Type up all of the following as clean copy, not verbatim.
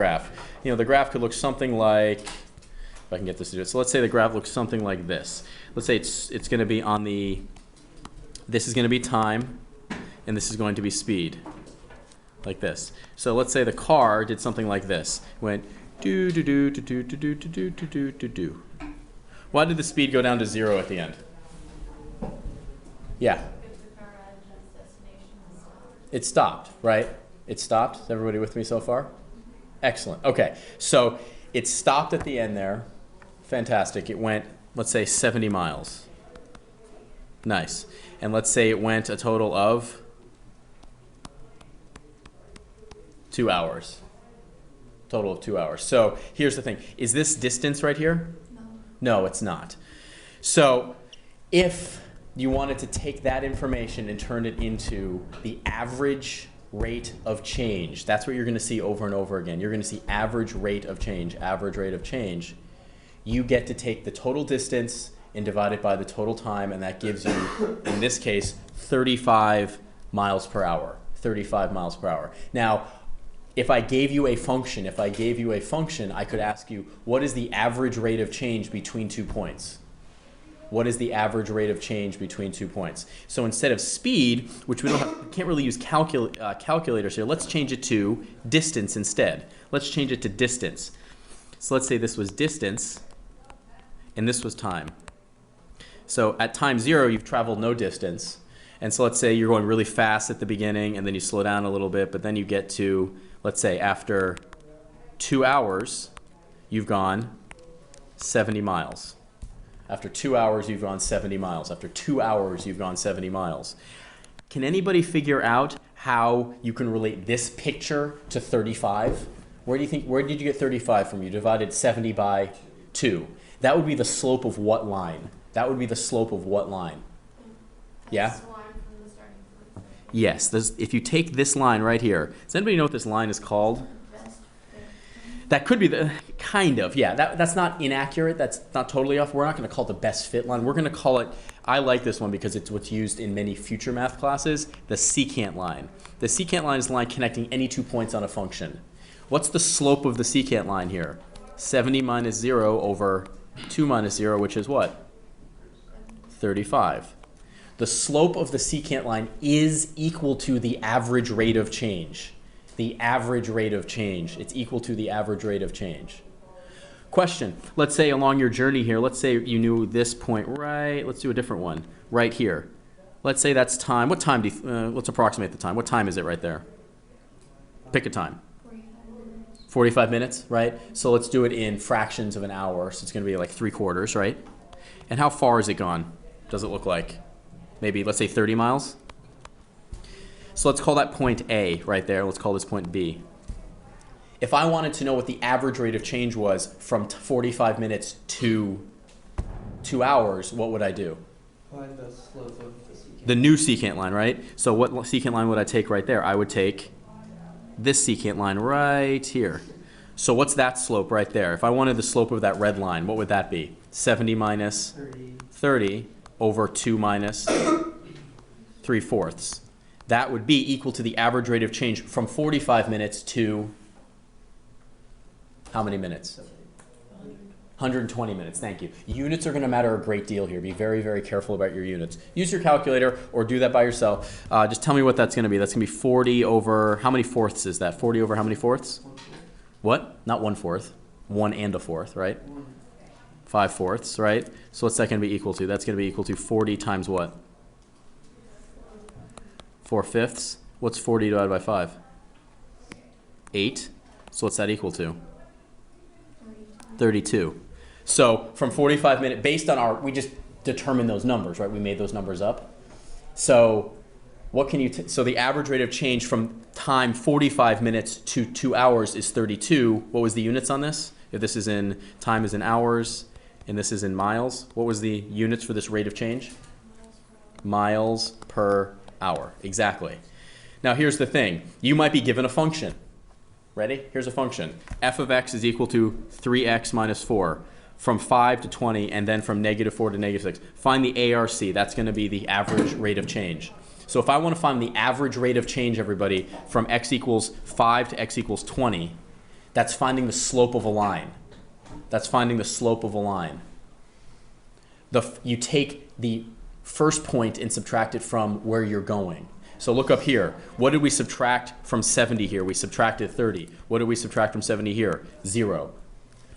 graph. You know, the graph could look something like, if I can get this to do it. So let's say the graph looks something like this. Let's say it's going to be on the, this is going to be time, and this is going to be speed, like this. So let's say the car did something like this. Went do do do do do do do do do do do do. Why did the speed go down to 0 at the end? Yeah. It stopped, right? It stopped. Is everybody with me so far? Excellent. Okay. So it stopped at the end there. Fantastic. It went, let's say, 70 miles. Nice. And let's say it went a total of 2 hours. Total of 2 hours. So here's the thing. Is this distance right here? No. No, it's not. So if you wanted to take that information and turn it into the average rate of change, that's what you're going to see over and over again. You're going to see average rate of change, average rate of change. You get to take the total distance and divide it by the total time, and that gives you, in this case, 35 miles per hour. 35 miles per hour. Now, if I gave you a function, I could ask you, what is the average rate of change between 2 points? What is the average rate of change between 2 points? So instead of speed, which we can't really use calculators here, let's change it to distance instead. Let's change it to distance. So let's say this was distance, and this was time. So at time 0, you've traveled no distance. And so let's say you're going really fast at the beginning, and then you slow down a little bit, but then you get to, let's say, after 2 hours, you've gone 70 miles. After 2 hours, you've gone 70 miles. After 2 hours, you've gone 70 miles. Can anybody figure out how you can relate this picture to 35? Where did you get 35 from? You divided 70 by 2. That would be the slope of what line? That would be the slope of what line? Yeah? Yes. If you take this line right here, does anybody know what this line is called? That could be the, kind of, yeah. That's not inaccurate. That's not totally off. We're not going to call it the best fit line. We're going to call it, I like this one because it's what's used in many future math classes, the secant line. The secant line is the line connecting any 2 points on a function. What's the slope of the secant line here? 70 minus 0 over 2 minus 0, which is what? 35. The slope of the secant line is equal to the average rate of change. The average rate of change. It's equal to the average rate of change. Question. Let's say along your journey here, let's say you knew this point right. Let's do a different one right here. Let's say that's time. What time do you, let's approximate the time. What time is it right there? Pick a time. 45 minutes, right? So let's do it in fractions of an hour. So it's going to be like 3/4, right? And how far is it gone? Does it look like? Maybe, let's say 30 miles. So let's call that point A right there. Let's call this point B. If I wanted to know what the average rate of change was from 45 minutes to 2 hours, what would I do? Find the slope of the secant. The new secant line, right? So what secant line would I take right there? I would take this secant line right here. So what's that slope right there? If I wanted the slope of that red line, what would that be? 70 minus 30 over 2 minus 3/4. That would be equal to the average rate of change from 45 minutes to how many minutes? 120 minutes, thank you. Units are going to matter a great deal here. Be very, very careful about your units. Use your calculator or do that by yourself. Just tell me what that's going to be. That's going to be 40 over, how many fourths is that? 40 over how many fourths? What? Not 1/4. 1 and a fourth, right? 5/4, right? So what's that going to be equal to? That's going to be equal to 40 times what? 4/5. What's 40 divided by 5? 8. So what's that equal to? 32. So from 45 minutes, based on our, we just determined those numbers, right? We made those numbers up. So what can you, so the average rate of change from time 45 minutes to 2 hours is 32. What was the units on this? If this is in, time is in hours, and this is in miles, what was the units for this rate of change? Miles per hour, exactly. Now here's the thing. You might be given a function. Ready? Here's a function. F of x is equal to 3x minus 4 from 5 to 20, and then from -4 to -6. Find the ARC. That's going to be the average rate of change. So if I want to find the average rate of change, everybody, from x equals 5 to x equals 20, That's finding the slope of a line. That's finding the slope of a line. You take the first point and subtract it from where you're going. So look up here. What did we subtract from 70 here? We subtracted 30. What did we subtract from 70 here? 0.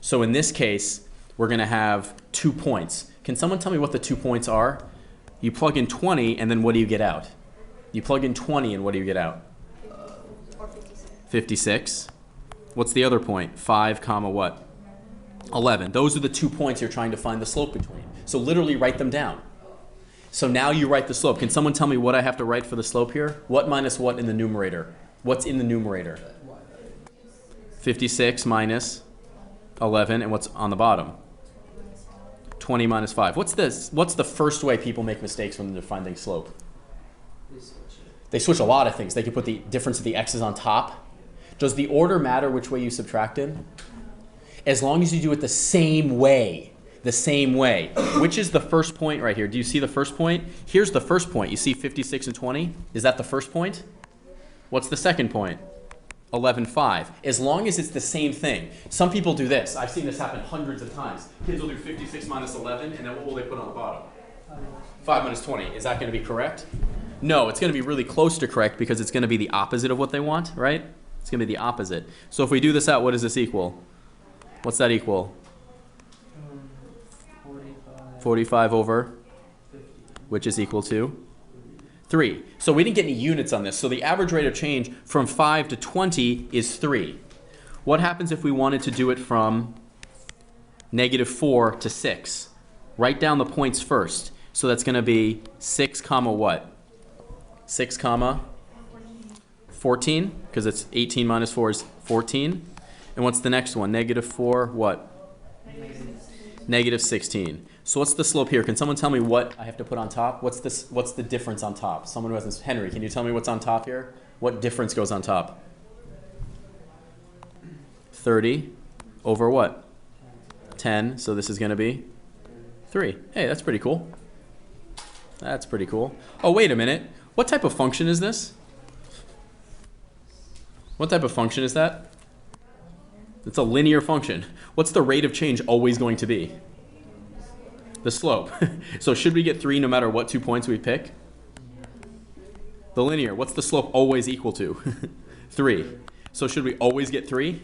So in this case, we're going to have 2 points. Can someone tell me what the 2 points are? You plug in 20, and then what do you get out? You plug in 20, and what do you get out? 56. What's the other point? 5 comma what? 11. Those are the 2 points you're trying to find the slope between. So literally write them down. So now you write the slope. Can someone tell me what I have to write for the slope here? What minus what in the numerator? What's in the numerator? 56 minus 11. And what's on the bottom? 20 minus 5. What's this? What's the first way people make mistakes when they're finding slope? They switch a lot of things. They can put the difference of the x's on top. Does the order matter which way you subtracted? As long as you do it the same way. The same way. Which is the first point right here? Do you see the first point? Here's the first point. You see 56 and 20? Is that the first point? What's the second point? 11, 5. As long as it's the same thing. Some people do this. I've seen this happen hundreds of times. Kids will do 56 minus 11, and then what will they put on the bottom? 5 minus 20. Is that going to be correct? No, it's going to be really close to correct because it's going to be the opposite of what they want, right? It's going to be the opposite. So if we do this out, what does this equal? What's that equal? 45 over 50, which is equal to 3. So we didn't get any units on this. So the average rate of change from 5 to 20 is 3. What happens if we wanted to do it from -4 to 6? Write down the points first. So that's going to be 6 comma what? 6 comma 14, because it's 18 minus 4 is 14. And what's the next one? -4 what? -16. So what's the slope here? Can someone tell me what I have to put on top? What's this? What's the difference on top? Someone who hasn't. Henry, can you tell me what's on top here? What difference goes on top? 30 over what? 10. So this is going to be 3. Hey, that's pretty cool. That's pretty cool. Oh, wait a minute. What type of function is this? What type of function is that? It's a linear function. What's the rate of change always going to be? The slope. So should we get 3 no matter what 2 points we pick? The linear. What's the slope always equal to? 3. So should we always get 3?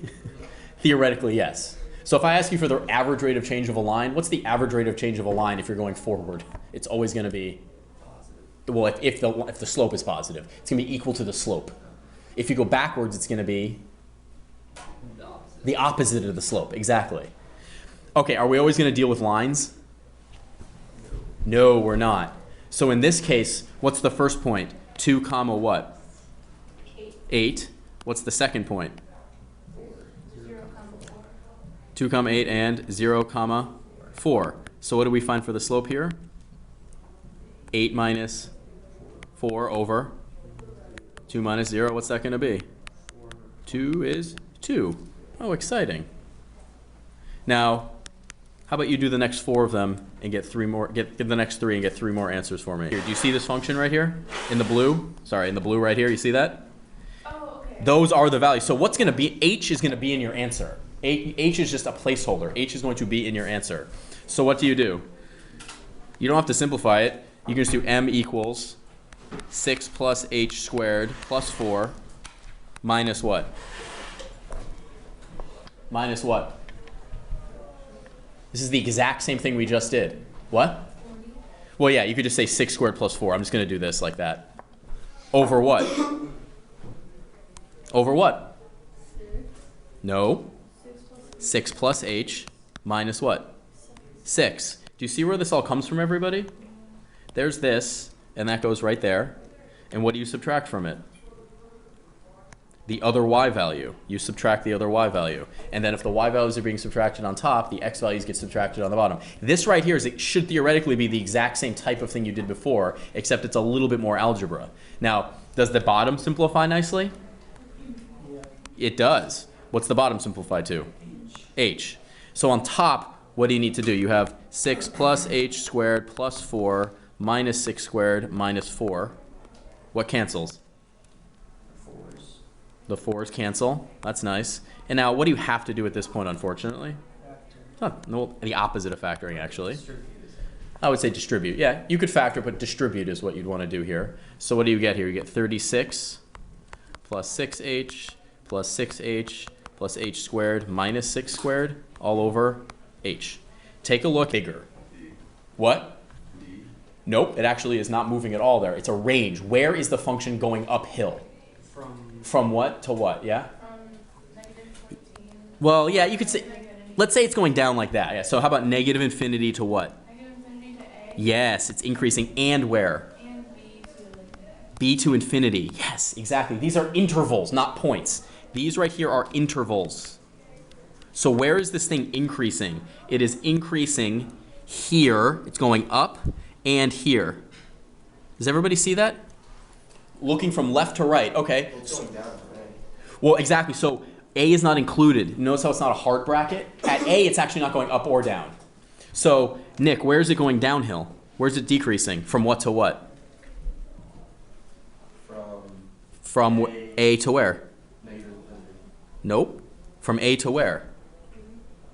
Theoretically, yes. So if I ask you for the average rate of change of a line, what's the average rate of change of a line if you're going forward? It's always going to be, well, if the slope is positive, it's going to be equal to the slope. If you go backwards, it's going to be the opposite of the slope. Exactly. Okay, are we always going to deal with lines? No, we're not. So in this case, what's the first point? 2 comma what? 8. What's the second point? 2 comma 8 and 0 comma 4. So what do we find for the slope here? 8 minus 4 over 2 minus 0. What's that going to be? 2 is 2. Oh, exciting. Now, how about you do the next 4 of them and get 3 more? Get the next 3 and get 3 more answers for me. Here, do you see this function right here in the blue? Sorry, in the blue right here. You see that? Oh, okay. Those are the values. So what's going to be? H is going to be in your answer. H is just a placeholder. H is going to be in your answer. So what do? You don't have to simplify it. You can just do m equals 6 plus h squared plus 4 minus what? Minus what? This is the exact same thing we just did. What? 40. Well, yeah, you could just say 6 squared plus 4. I'm just going to do this like that. Over what? Over what? 6. No. 6 plus 6 plus h minus what? 6. Do you see where this all comes from, everybody? There's this, and that goes right there. And what do you subtract from it? The other y value. You subtract the other y value. And then if the y values are being subtracted on top, the x values get subtracted on the bottom. This right here it should theoretically be the exact same type of thing you did before, except it's a little bit more algebra. Now, does the bottom simplify nicely? Yeah. It does. What's the bottom simplify to? H. So on top, what do you need to do? You have 6 plus h squared plus 4 minus 6 squared minus 4. What cancels? The 4s cancel. That's nice. And now, what do you have to do at this point, unfortunately? Factor. It's not no, the opposite of factoring, actually. Distribute. I would say distribute. Yeah, you could factor, but distribute is what you'd want to do here. So what do you get here? You get 36 plus 6h plus 6h plus h squared minus 6 squared all over h. Take a look. Bigger. What? Nope, it actually is not moving at all there. It's a range. Where is the function going uphill? From what to what? Yeah? -14. Well, yeah, you could say, let's say it's going down like that. Yeah. So how about negative infinity to what? Negative infinity to A. Yes, it's increasing. And where? And B to infinity. B to infinity. Yes, exactly. These are intervals, not points. These right here are intervals. So where is this thing increasing? It is increasing here. It's going up and here. Does everybody see that? Looking from left to right. Okay. Well, it's going down from A. Well, exactly. So A is not included. Notice how it's not a hard bracket? At A, it's actually not going up or down. So, Nick, where is it going downhill? Where's it decreasing? From what to what? From A to where? Negative infinity. Nope. From A to where?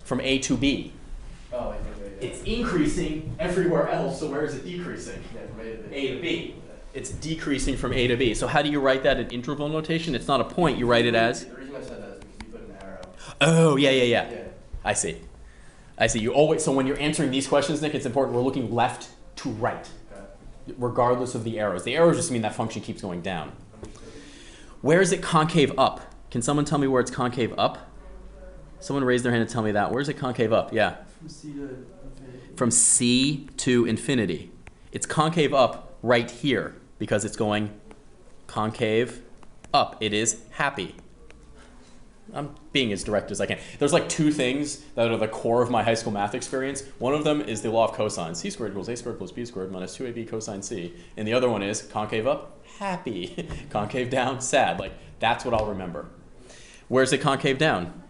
From A to B. Oh, yeah. It's increasing everywhere else, so where is it decreasing? Yeah, from A to B. A to B. It's decreasing from A to B. So how do you write that in interval notation? It's not a point. You write it as? The reason I said that is because you put an arrow. Oh, yeah. Yeah. I see. You always, so when you're answering these questions, Nick, it's important. We're looking left to right, Okay. regardless of the arrows. The arrows just mean that function keeps going down. Where is it concave up? Can someone tell me where it's concave up? Someone raise their hand and tell me that. Where is it concave up? Yeah. From C to infinity. From C to infinity. It's concave up right here because it's going concave up. It is happy. I'm being as direct as I can. There's like two things that are the core of my high school math experience. One of them is the law of cosine. C squared equals A squared plus B squared minus 2AB cosine C. And the other one is concave up, happy. Concave down, sad. Like, that's what I'll remember. Where's it concave down?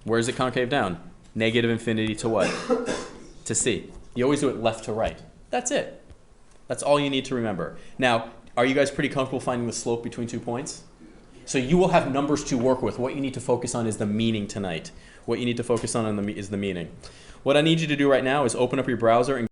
Where's it concave down? Negative infinity to what? To C. You always do it left to right. That's it. That's all you need to remember. Now, are you guys pretty comfortable finding the slope between 2 points? So you will have numbers to work with. What you need to focus on is the meaning tonight. What you need to focus on is the meaning. What I need you to do right now is open up your browser and